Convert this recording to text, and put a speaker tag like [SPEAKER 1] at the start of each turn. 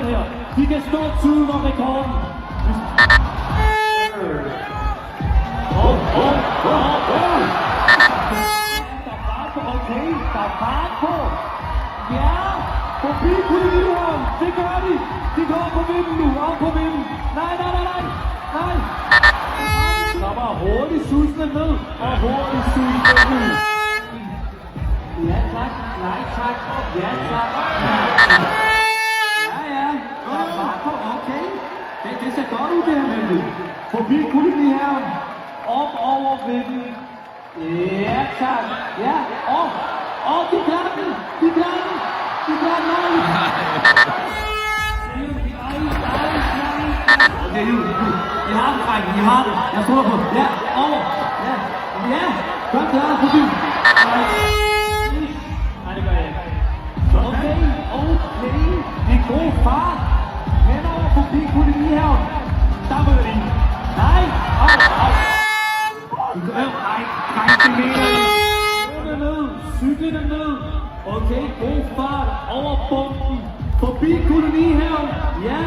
[SPEAKER 1] sådan her. Vi kan stå tiden om rekorden. Okay, der er fart på. Ja, forbi Kolonihøjen. Det gør de. De går på vinden nu. Op på vinden. Nej. Der var hurtigt susende ned. Og hurtigt susende ud. Ja tak. Nej tak. Ja tak. Ja. Der er fart på. Okay. Det ser godt ud det her, Mette. Forbi Kolonihøjen. Op over vinden. Ja, tak. Ja, og de klarer den. De klarer den. Okay, Juhl. I har den, drenge. I har den. Jeg tror på. Ja, over. Ja. Godt klart forbi. Nej, det gør jeg ikke. Okay. Det er god fart. Henover forbi Kolonihøjen. Der møder de. Nej. Cyklerne ned. Okay, god fart over bomben. Forbi Kolonihøjen. Ja.